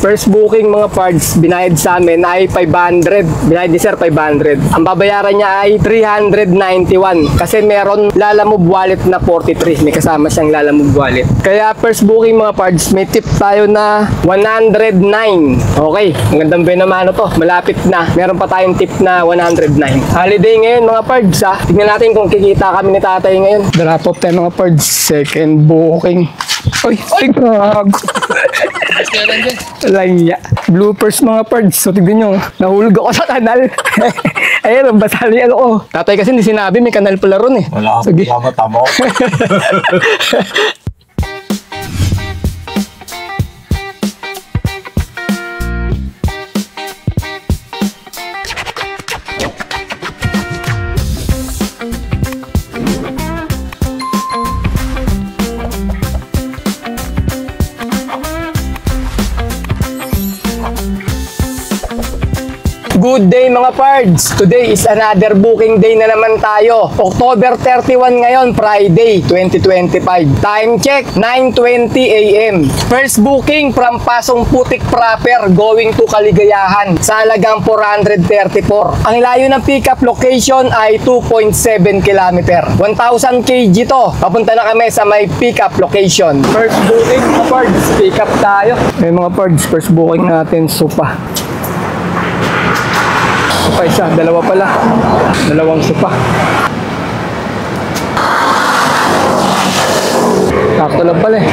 First booking mga parts, binayad sa amin ay 500. Binayad ni sir 500. Ang babayaran niya ay 391 kasi meron Lalamove wallet na 43. May kasama siyang Lalamove wallet. Kaya first booking mga parts, may tip tayo na 109. Okay, ang gandang benamano to. Malapit na. Meron pa tayong tip na 109. Holiday ngayon mga parts ha. Tingnan natin kung kikita kami ni tatay ngayon. Drop off tayo mga parts. Second booking. Ay, gago. Lanya. Bloopers mga parts. So tignan nyo, nahulog ako sa kanal. Ayun, basali ano ko. Tatay kasi hindi sinabi, may kanal pala ron eh. Wala akong mata mo. Good day mga pards! Today is another booking day na naman tayo. October 31 ngayon, Friday 2025. Time check, 9:20 AM. First booking from Pasong Putik proper going to Kaligayahan sa halagang 434. Ang layo ng pickup location ay 2.7 km. 1,000 kg to. Papunta na kami sa may pickup location. First booking mga pards, pick up tayo. Mga pards, first booking natin, sopa. Sopa isa, dalawa pala. Dalawang sopa. Sakto lang pala eh.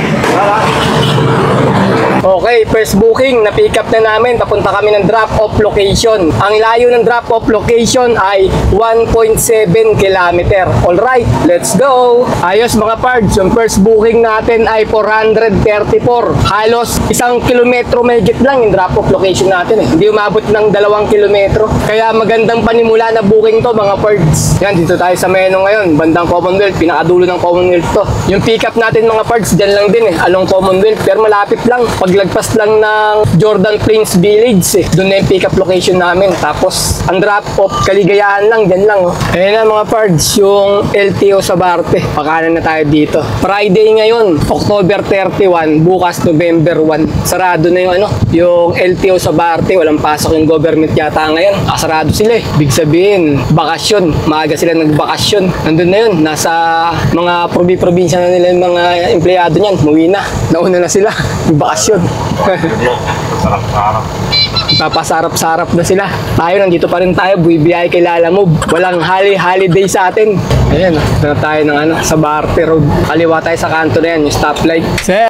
Okay, first booking, na-pick up na namin. Papunta kami ng drop-off location. Ang layo ng drop-off location ay 1.7 km. Alright, let's go! Ayos mga pards, yung first booking natin ay 434. Halos 1 kilometro mahigit lang yung drop-off location natin eh. Hindi umabot ng 2 kilometro. Kaya magandang panimula na booking to mga pards. Yan, dito tayo sa menu ngayon. Bandang Commonwealth, pinakadulo ng Commonwealth to. Yung pick up natin mga pards, dyan lang din eh. Along Commonwealth, pero malapit lang. Paglagpas lang ng Jordan Plains Village eh. Doon na yung pick up location namin. Tapos, ang drop-off, Kaligayahan lang, dyan lang oh. Ayan na mga pards, yung LTO sa Barte. Pakanan na tayo dito. Friday ngayon, October 31, bukas November 1. Sarado na yung yung LTO sa Barte. Walang pasok yung government yata ngayon. Sarado sila eh. Big sabihin, bakasyon. Maaga sila nagbakasyon. Nandun na yun. Nasa mga probinsya na nila yung mga empleyado niyan. Muwi na. Nauna na sila. Bakasyon. Papasarap-sarap na sila. Tayo, nandito pa rin tayo. Buibiyay kay Lalamove. Walang holiday sa atin. Ayan, na tayo ng sa Barte Road. Kaliwa tayo sa kanto na yan, yung stoplight. Sir,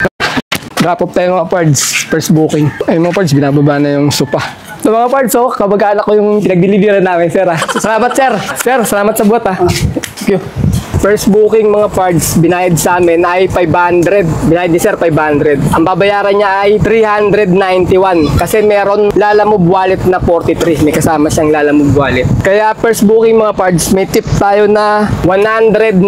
drop off tayo mga pards. First booking. Ay mga pards, binababa na yung sopa. So mga pards, kabag-anak ko yung pinag-delivery namin, sir. Salamat, sir. Sir, salamat sa buhat, Thank you. First booking mga parts, binayad sa amin ay 500. Binayad ni sir 500. Ang babayaran niya ay 391 kasi meron Lalamove wallet na 43. May kasama siyang Lalamove wallet. Kaya first booking mga parts, may tip tayo na 109.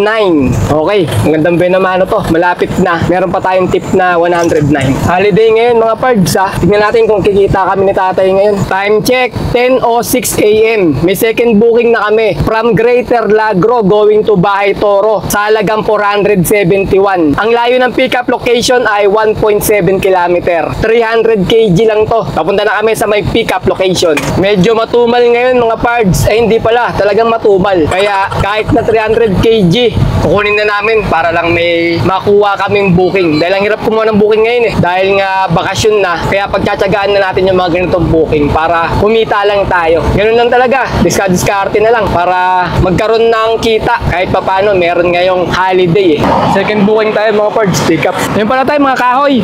Okay, ang gandang benamano to. Malapit na. Meron pa tayong tip na 109. Holiday ngayon mga parts Tingnan natin kung kikita kami ni tatay ngayon. Time check, 10:06 AM. May second booking na kami from Greater Lagro going to Bahay Toro sa halagang 471. Ang layo ng pickup location ay 1.7 km. 300 kg lang to. Papunta na kami sa may pickup location. Medyo matumal ngayon mga pards. Hindi pala, talagang matumal. Kaya kahit na 300 kg, kukunin na namin para lang may makuha kaming booking. Dahil ang hirap kumuha ng booking ngayon eh. Dahil nga bakasyon na. Kaya pagtsatsagaan na natin yung mga ganitong booking para kumita lang tayo. Ganun lang talaga. Diskarte na lang para magkaroon ng kita kahit papano. Meron ngayong holiday eh. Second booking tayo mga pards, pick up. Ayun pala tayo mga kahoy.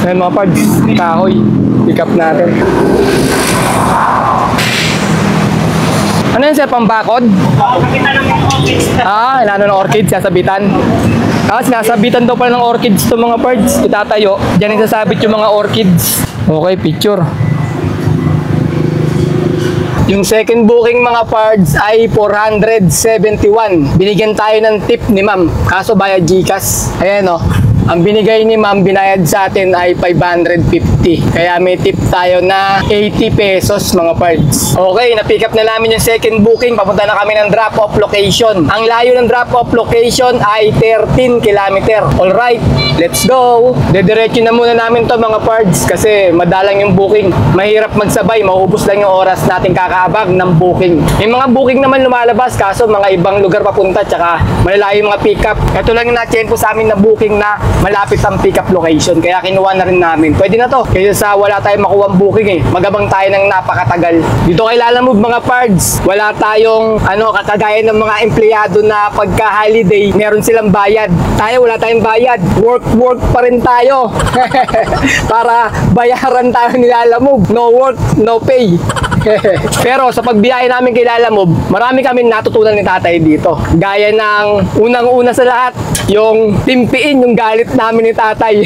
Ayun mga pards, kahoy. Pick up natin. Ano yun sir, pambakod? Ilano ng orchids, sasabitan. Sinasabitan daw pala ng orchids to mga pards. Itatayo, dyan isasabit yung mga orchids. Okay, picture. Yung second booking mga pards ay 471. Binigyan tayo ng tip ni ma'am. Kaso bayad GCash. Ayan Ang binigay ni ma'am, binayad sa atin ay 550. Kaya may tip tayo na 80 pesos mga pards. Okay, na-pick up na namin yung second booking. Papunta na kami ng drop-off location. Ang layo ng drop-off location ay 13 kilometer. Alright, let's go! Dediretso na muna namin to mga pards kasi madalang yung booking. Mahirap magsabay, maubos lang yung oras natin kakaabag ng booking. May mga booking naman lumalabas kaso mga ibang lugar papunta tsaka malalayo yung mga pick up. Ito lang yung na-check po sa amin na booking na malapit ang pick up location kaya kinuha na rin namin. Pwede na to kasi sa wala tayong makuha booking magabang tayo ng napakatagal. Dito kay Lalamove mga pards, wala tayong kakagaya ng mga empleyado na pagka holiday meron silang bayad. Tayo wala tayong bayad, work pa rin tayo para bayaran tayo ni Lalamove. No work, no pay. Pero sa pagbiyahe namin kay Lalamove, marami kami natutunan ni tatay dito. Gaya ng unang-una sa lahat, yung timpiin yung galit namin ni tatay.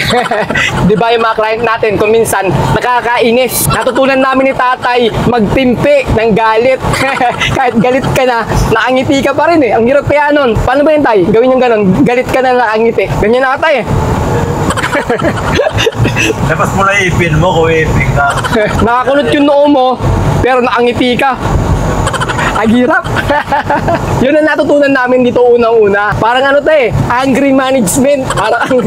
Di ba yung mga client natin kung minsan nakakainis. Natutunan namin ni tatay magtimpi ng galit. Kahit galit ka na, nakangiti ka pa rin eh. Ang hirap kaya nun. Paano ba yun tay? Gawin yung ganon. Galit ka na, nakangiti. Ganyan na tay eh. Labas mo lang ipin mo kung ipin ka. Nakakulot yung noo mo, pero nakangiti ka. Ang hirap. Yun ang natutunan namin dito unang-una. Parang angry management. Parang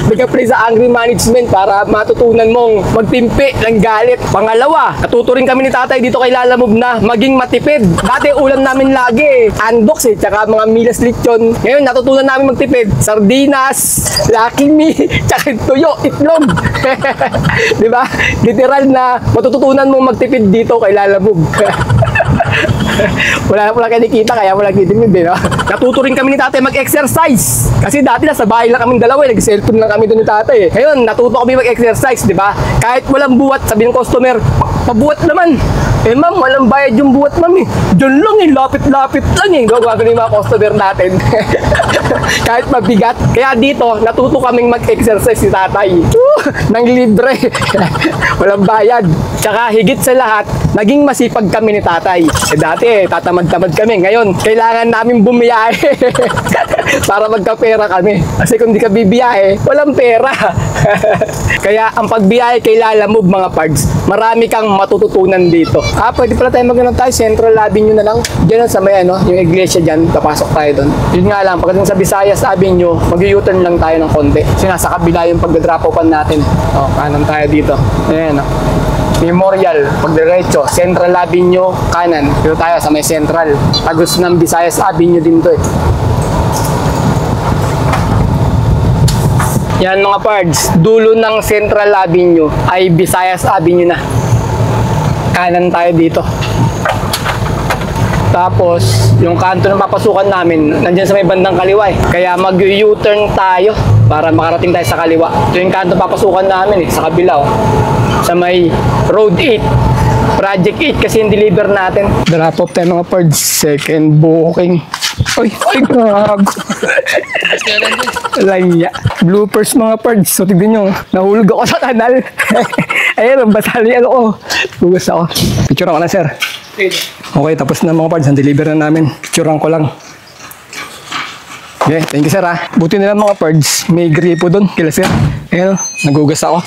nag-apply sa angry management para matutunan mong magtimpi ng galit. Pangalawa, natuto rin kami ni tatay dito kay Lalamove na maging matipid. Dati ulam namin lagi andoks tsaka mga milas lechon. Ngayon natutunan namin magtipid. Sardinas, Lucky Me, tsaka tuyo, itlog. Diba? Literal na matututunan mong magtipid dito kay Lalamove. Wala kayo nakita kaya wala kitimid no? Natuto rin kami ni tatay mag-exercise. Kasi dati nasa bahay lang kaming dalawa nag-cellphone lang kami doon ni tatay Ngayon, natuto kami mag-exercise, di ba? Kahit walang buwat, sabi ng customer, pabuwat naman. Ma'am, walang bayad yung buwat, ma'am Diyan lang lapit-lapit lang gagawin yung mga customer natin. Kahit mabigat. Kaya dito, natuto kaming mag-exercise si tatay. Nang libre. Walang bayad. Tsaka higit sa lahat, naging masipag kami ni tatay. Dati, tatamad-tamad kami. Ngayon, kailangan namin bumiyahe para magkapera kami. Kasi kung di ka bibiyahe, walang pera. Kaya ang pagbiyahe kay Lalamove mga pards, marami kang matututunan dito. Pwede pala tayo magano'n tayo, Central Avenue na lang. Diyan sa may yung iglesia dyan, papasok tayo doon. Yun nga lang, pagdating sa Visayas Avenue, mag-u-turn lang tayo ng konti. Kasi nasa kabila yung pag-drop-offan natin. Kanan tayo dito. Ayan Memorial, pagdiretso, Central Avenue, kanan. Dito tayo sa may Central. Tagos ng Visayas Avenue din to Yan mga pards, dulo ng Central Avenue ay Visayas Avenue na. Kanan tayo dito. Tapos, yung kanto ng papasukan namin, nandyan sa may bandang kaliwa Kaya mag-u-turn tayo para makarating tayo sa kaliwa. Ito yung kanto papasukan namin sa kabila sa may Road 8. Project 8 kasi yung deliver natin. Drop off tayo mga pards. Second booking. Ay, gago. Laya. Bloopers mga pards. So, tignan nyo. Nahulog ako sa kanal. Ayun, basali ko. Hugas ako. Picture ako na, sir. Okay, tapos na mga pards. Ang deliver na namin. Picturean ko lang. Okay, thank you, sir Buti nila mga pards. May gripo doon. Kila, sir. Ayun, nagugas ako.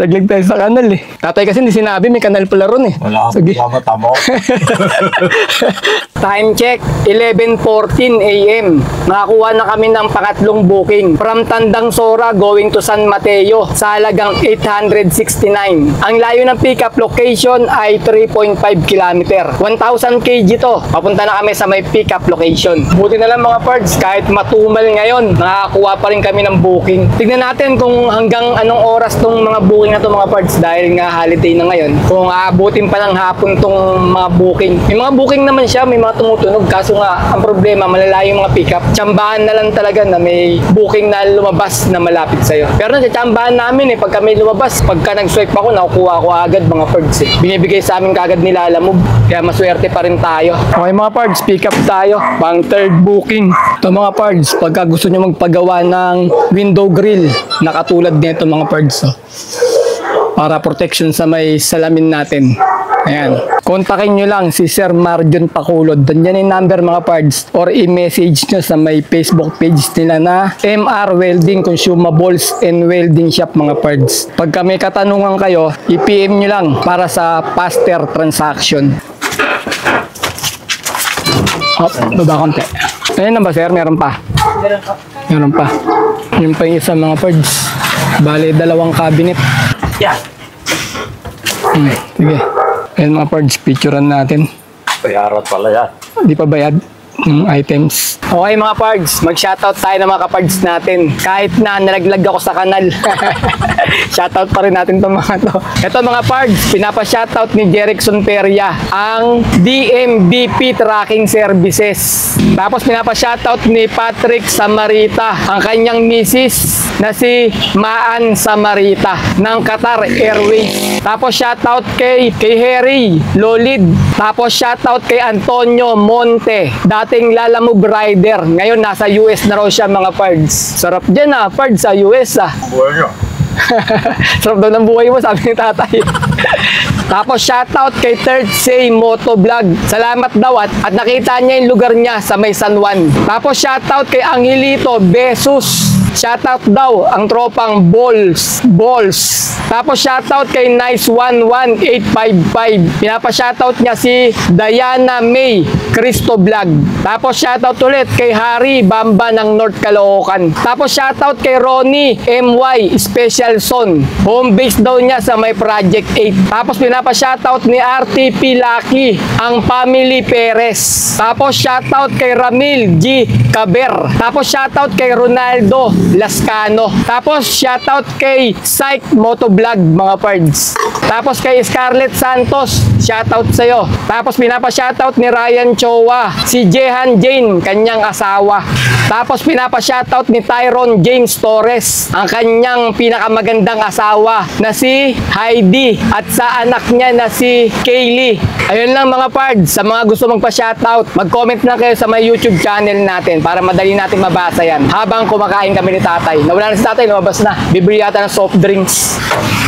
Laglag tayo sa kanal Tatay kasi hindi sinabi may kanal pala ron Wala akong tamo. Time check, 11:14 AM. Nakakuha na kami ng pangatlong booking. From Tandang Sora going to San Mateo sa halagang 869. Ang layo ng pick-up location ay 3.5 km. 1,000 kg to. Papunta na kami sa may pick-up location. Buti na lang mga pards, kahit matumal ngayon, nakakuha pa rin kami ng booking. Tignan natin kung hanggang anong oras tong mga booking na to mga pards dahil nga holiday na ngayon. Kung aabutin pa ng hapon tong mga booking. May mga booking naman siya, may mga tumutunog. Kaso nga, ang problema, malalayo yung mga pick-up. Tsambahan na lang talaga na may booking na lumabas na malapit sa'yo. Pero natsambahan namin pagka may lumabas, pagka nag-swipe ako, nakukuha ko agad mga pards Binibigay sa amin kagad ni Lalamove. Kaya maswerte pa rin tayo. Okay mga pards, pick up tayo. Pang third booking. Ito mga pards, pagka gusto nyo magpagawa ng window grill, nakatulad nito mga pards para protection sa may salamin natin. Ayan. Kontakin nyo lang si Sir Marjon Pakulod. Danyan yung number mga pards. Or i-message nyo sa may Facebook page nila na MR Welding Consumables and Welding Shop mga pards. Pagka may katanungan kayo, i-PM nyo lang para sa faster transaction. Hop, baba konti. Ayun na ba sir? Meron pa? Meron pa. Yun pa yung isa mga pards. Bale, 2 cabinet. Yeah. Sige. Ayun mga pards, picturean natin. Bayaran pala yan. Di pa bayad ng items. Okay mga pards, mag-shoutout tayo ng mga kapards natin. Kahit na nalaglag ako sa kanal. Shoutout pa rin natin itong mga to. Ito mga pards, pinapa-shoutout ni Jerickson Peria, ang DMBP Tracking Services. Tapos pinapa-shoutout ni Patrick Samarita, ang kanyang misis na si Maan Samarita ng Qatar Airways. Tapos shoutout kay Harry Lolid. Tapos shoutout kay Antonio Monte, dating Lalamove rider. Ngayon nasa US na raw siya mga pards. Sarap dyan pards sa US Buwan nyo. Sarap daw ng buhay mo, sabi ni tatay. Tapos shoutout kay Third Say Motovlog. Salamat daw at nakita niya yung lugar niya sa may San Juan. Tapos shoutout kay Angelito Besus. Shoutout daw ang tropang Balls. Tapos shoutout kay Nice11855. Pinapa-shoutout niya si Diana May Cristo Vlog. Tapos shoutout ulit kay Harry Bamba ng North Caloocan. Tapos shoutout kay Ronnie MY Special Son. Home base daw niya sa may Project 8. Tapos pinapa-shoutout ni RTP Lucky ang Family Perez. Tapos shoutout kay Ramil G Caber. Tapos shoutout kay Ronaldo Lascano. Tapos shoutout kay Psych Motovlog mga pards. Tapos kay Scarlett Santos, shoutout sa'yo. Tapos pinapa-shoutout ni Ryan Chowa, si Jehan Jane, kanyang asawa. Tapos pinapa-shoutout ni Tyron James Torres, ang kanyang pinakamagandang asawa na si Heidi at sa anak niya na si Kaylee. Ayun lang mga pards, sa mga gusto magpa-shoutout, mag-comment na kayo sa may YouTube channel natin para madali natin mabasa yan. Habang kumakain kami ni tatay. Nawala na si tatay, lumabas na. Bibili yata ng soft drinks.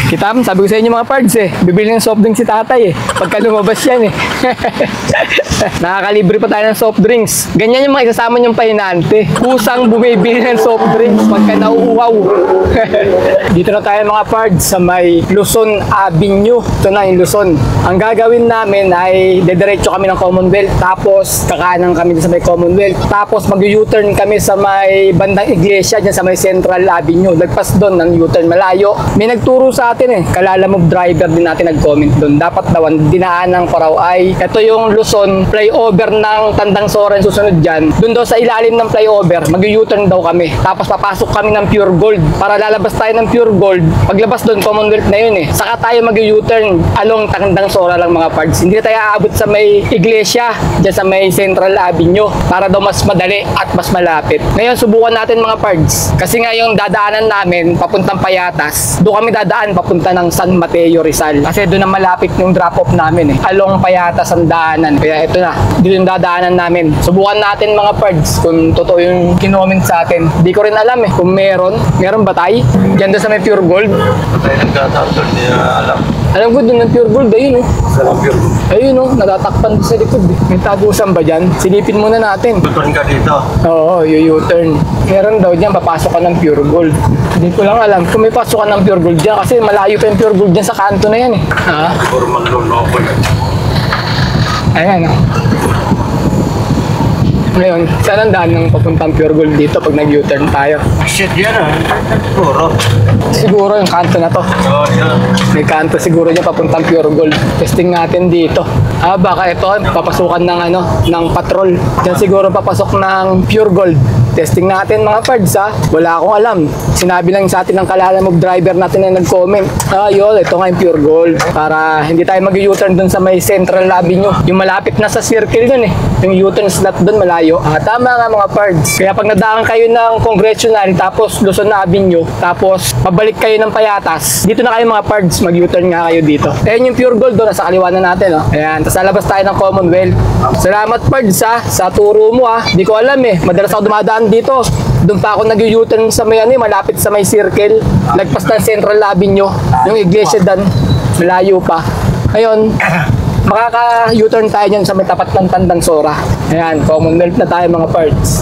Kita, sabi ko sa inyo mga pards bibili ng soft drinks si tatay pagka lumabas yan Nakakalibre pa tayo ng soft drinks. Ganyan yung mga isasama niyong pahinante. Kusang bumibili ng soft drinks pagka nauuhaw. Dito na tayo mga pards sa may Luzon Avenue. Ito na yung Luzon. Ang gagawin namin ay dediretso kami ng Commonwealth. Tapos kakanan kami sa may Commonwealth. Tapos mag-U-turn kami sa may bandang iglesia dyan sa may Central Avenue. Lagpas doon ng U-turn malayo. May nagturo sa atin Kalalamove driver din natin nag-comment doon. Dapat daw ang dinaanan ko raw ay ito yung Luzon flyover ng Tandang Soren susunod dyan. Doon daw sa ilalim ng flyover mag-U-turn daw kami. Tapos papasok kami ng Pure Gold para lalabas tayo ng Pure Gold. Paglabas doon Commonwealth na yun Saka tayo mag-U-turn along Tandang Sora lang mga pards. Hindi na tayo aabot sa may iglesia dyan sa may Central Avenue para daw mas madali at mas malapit. Ngayon subukan natin mga pards. Kasi nga yung dadaanan namin papuntang Payatas, doon kami dadaan papunta ng San Mateo Rizal. Kasi doon na malapit yung drop-off namin Along Payatas ang daanan. Kaya ito na, dito yung dadaanan namin. Subukan natin mga pards kung totoo yung kinoment sa atin. Di ko rin alam kung meron. Meron ba tayo? Diyan doon sa may Pure Gold. Patay nagkatapos niya alam. Alam ko doon ng Pure Gold, ayun Sa lang pure. Ayun natatakpan sa likod May tagusan ba dyan? Silipin muna natin. Tutunin ka dito. Oo, U-turn. Meron daw dyan, papasok ka ng Pure Gold. Hindi ko lang alam kung may pasok ka ng Pure Gold dyan kasi malayo pa yung Pure Gold dyan sa kanto na yan Siguro magluloko yan. Ayan Ngayon, saan ang daan ng papuntang Pure Gold dito pag nag-U-turn tayo? Shit yan Siguro. Siguro yung kanto na to. Oo, yan. May kanto siguro dyan papuntang Pure Gold. Testing natin dito. Baka ito, papasukan ng ng patrol. Diyan siguro papasok ng Pure Gold. Testing natin mga pards Wala akong alam. Sinabi lang sa atin ng Kalalamove driver natin na nag-comment. Yun, ito nga yung Pure Gold. Para hindi tayo mag-U-turn dun sa may Central Avenue. Yung malapit na sa circle dun Yung U-turn slot dun malayo. Tama nga mga pards. Kaya pag nadaan kayo ng Congressional, tapos Luzon Avenue, tapos pabalik kayo ng Payatas, dito na kayo mga pards, mag-U-turn nga kayo dito. Ayan yung Pure Gold doon, nasa kaliwa na natin Ayan, tapos lalabas tayo ng Commonwealth. Salamat pards sa turo mo Di ko alam madalas ako dumadaan dito. Doon pa ako nag-U-turn sa may malapit sa may circle. Lagpas ng Central Avenue. Yung iglesia doon, malayo pa. Ngayon, Makaka-U-turn tayo dyan sa may tapat ng Tandang Sora. Ayan, Commonwealth na tayo mga parts.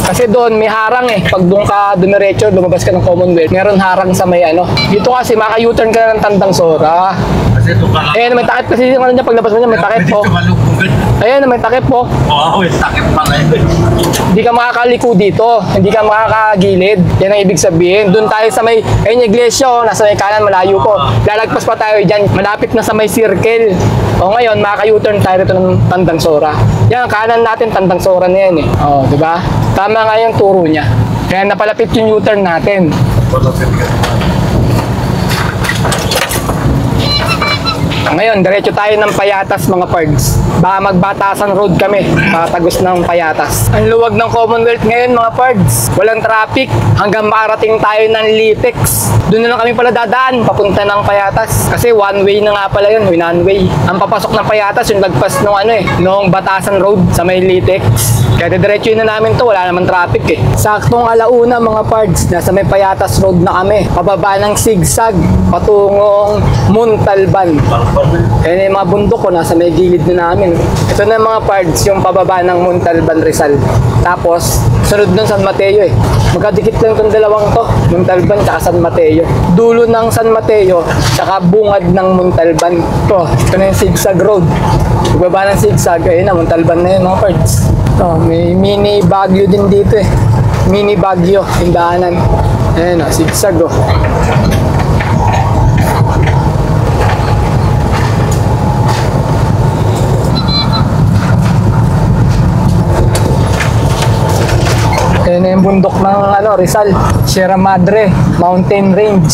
Kasi doon may harang eh. Pag doon ka dumiretso, lumabas ka ng Commonwealth, meron harang sa may ano. Dito kasi maka-U-turn ka na ng Tandang Sora. Kasi ito ka. Ayan, may takip kasi yung ano niya, paglabas mo niya, may takip po. Ayan, may takip po. Oo, may takip pala yun. Hindi ka makakaliko dito. Hindi ka makakagilid. Yan ang ibig sabihin. Doon tayo sa may, ayun yung iglesia, oh, nasa may kanan, malayo po. Lalagpas pa tayo dyan. Malapit na sa may circle. O ngayon, makaka-U-turn tayo dito ng Tandang Sora. Yan, kanan natin, Tandang Sora na yan eh. O, di ba? Tama nga yung turo niya. Kaya napalapit yung U-turn natin. Ngayon, diretso tayo ng Payatas mga pards. Baka magbatasan road kami, patagos ng Payatas. Ang luwag ng Commonwealth ngayon mga pards. Walang traffic hanggang makarating tayo ng Litex. Doon na lang kami pala dadaan, papunta ng Payatas. Kasi one way na nga pala yun, one way. Ang papasok ng Payatas, yung lagpas ng ano eh, noong Batasan Road sa may Litex. Kaya diretsuin na namin to, wala naman traffic eh. Saktong alauna mga pards, nasa may Payatas Road na kami. Pababa ng Sigsag, patungong Muntalban. Kaya yung mga bundok ko, nasa may gilid na namin. Ito na yung mga parts, yung pababa ng Muntalban, Rizal. Tapos, sunod nun San Mateo eh. Magkadikit lang itong dalawang to, Muntalban tsaka San Mateo. Dulo ng San Mateo, tsaka bungad ng Muntalban. Ito na yung Sigsag Road. Pagbaba ng Sigsag, ayun na, Muntalban na yun mga parts. Ito, may mini Baguio din dito eh. Mini Baguio, yung daanan. Ayun o, Sigsag oh. Ayan na yung bundok ng ano, Rizal, Sierra Madre, Mountain Range.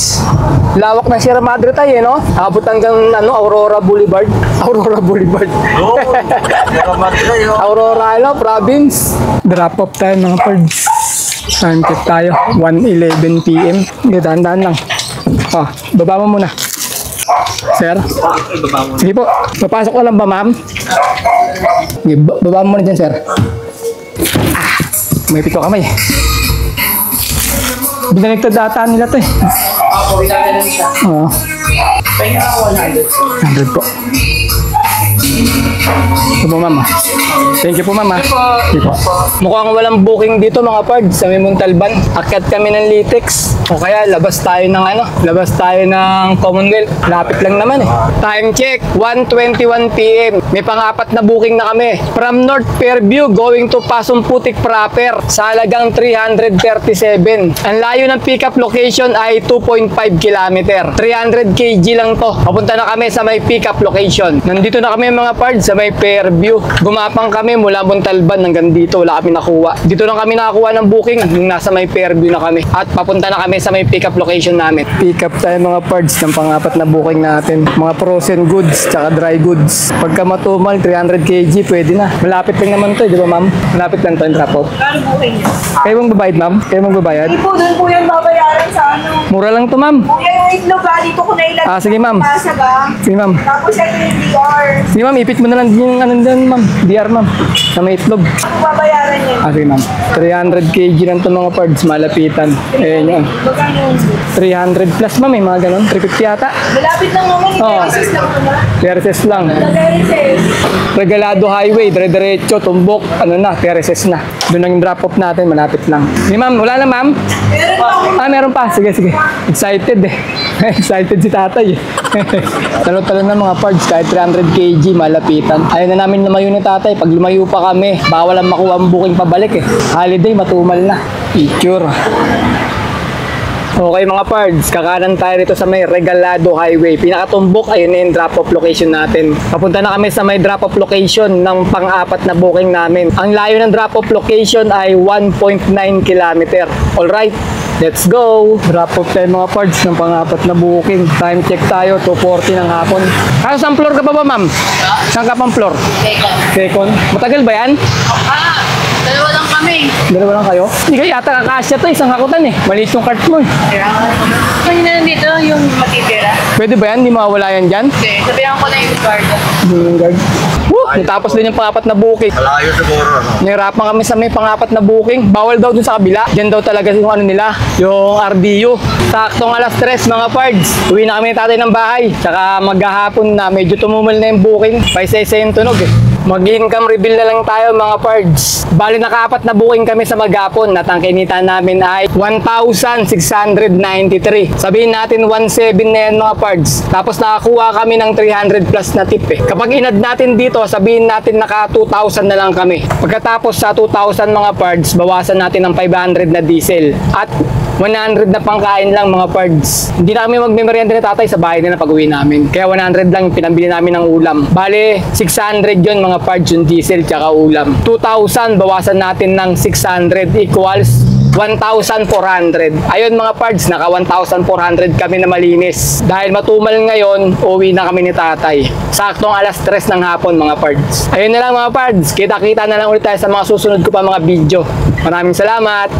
Lawak ng Sierra Madre tayo, no? Abot hanggang ano, Aurora Boulevard. Aurora Boulevard. Oo, salamat kayo. Aurora, ano, province. Drop off tayo mga pards. Time check tayo, 1:11 PM. Hindi, dahan-dahan lang. Oh, baba mo muna. Sir? Sige po, papasok ka lang ba, ma'am? Sige, baba mo muna dyan, sir. May pito kamay. Binaliktad data nila to eh. Oo. 100 po. Ito po mama. Thank you po mama. Thank you po. Mukhang walang booking dito mga pards sa may Muntalban. Akyat kami ng Litex. O kaya labas tayo ng ano, labas tayo ng Commonwealth. Lapit lang naman eh. Time check, 1:21 PM. May pang-apat na booking na kami. From North Fairview going to Pasumputik proper sa halagang 337. Ang layo ng pickup location ay 2.5 km. 300 kg lang to. Papunta na kami sa may pickup location. Nandito na kami mga pards sa may Fairview. Gumapang kami mula Muntalban hanggang dito. Wala kami nakuha. Dito lang kami nakakuha ng booking nung nasa may Fairview na kami. At papunta na kami sa may pick-up location namin. Pick-up tayo mga parts ng pang-apat na booking natin. Mga frozen goods, tsaka dry goods. Pagka matumal, 300 kg, pwede na. Malapit lang naman to, di ba ma'am? Malapit lang to yung drop-off. Kano booking niyo? Kayo mong babayad ma'am? Kayo mong babayad? Hindi po, doon po yan babayaran sa ano. Mura lang to ma'am. Kuya, yung itlog ha, dito ko na ilan. Sige ma'am. Pasag ha. Sige ma'am. Tapos ito yung DR. Sige ma'am, ipit mo na lang yung ano dyan ma'am. DR ma'am. Sa may itlog. Ano babayaran yan? Sige ma'am. 300 kg lang to mga parts, malapitan. Ayan yun. Magkano yun? 300 plus ma'am, may mga ganun. 350 yata. Malapit lang naman, Oo. Terraces lang naman. Terraces lang. Terraces. Regalado Highway, dire-diretso, tumbok, ano na, Terraces na. Doon ang drop-off natin, malapit lang. Hindi ma'am, wala na ma'am? Meron pa. Meron pa. Sige, sige. Excited eh. Excited si tatay eh. Talo-talo na mga parts, kahit 300 kg, malapitan. Ayaw na namin lumayo ni tatay. Pag lumayo pa kami, bawal ang makuha ang booking pabalik eh. Holiday, matumal na. Picture. Okay mga pards, kakanan tayo rito sa may Regalado Highway. Pinakatumbok, ayun na yung drop-off location natin. Papunta na kami sa may drop-off location ng pang-apat na booking namin. Ang layo ng drop-off location ay 1.9 km. Alright, let's go! Drop-off tayo mga pards ng pang-apat na booking. Time check tayo, 2:40 ng hapon. Kaya saan floor ka pa ba ma'am? Saan ka pang floor? Second. Matagal ba yan? Dalawa lang kami. Dalawa lang kayo? Hindi kayo yata kakasya to, isang hakutan eh. Maliit yung cart mo eh. Kaya na nandito yung matitira. Pwede ba yan? Hindi mawawala yan dyan? Okay, sabihan ko na yung guard. Yung guard. Natapos din yung pangapat na booking. Malayo siguro, no? Nahirapan kami sa may pangapat na booking. Bawal daw dun sa kabila. Diyan daw talaga yung ano nila, yung RDU. Saktong alas 3 mga pards. Uwi na kami ni tatay ng bahay. Tsaka maghahapon na, medyo tumumal na yung booking. Paisa-isa yung tunog eh. Mag-income reveal na lang tayo mga pards. Bali nakaapat na booking kami sa maghapon at ang kinita namin ay 1,693. Sabihin natin 1,700 na yan mga pards. Tapos nakakuha kami ng 300 plus na tip eh. Kapag inad natin dito, sabihin natin naka 2,000 na lang kami. Pagkatapos sa 2,000 mga pards, bawasan natin ng 500 na diesel. At 100 na pangkain lang mga pards. Hindi na kami magmemeryenda ni tatay sa bahay nila pag-uwi namin. Kaya 100 lang pinambili namin ng ulam. Bale, 600 yun mga pards yung diesel tsaka ulam. 2,000 bawasan natin ng 600 equals 1,400. Ayun mga pards, naka 1,400 kami na malinis. Dahil matumal ngayon, uwi na kami ni tatay. Saktong alas 3 ng hapon mga pards. Ayun na lang mga pards, kita-kita na lang ulit tayo sa mga susunod ko pa mga video. Maraming salamat!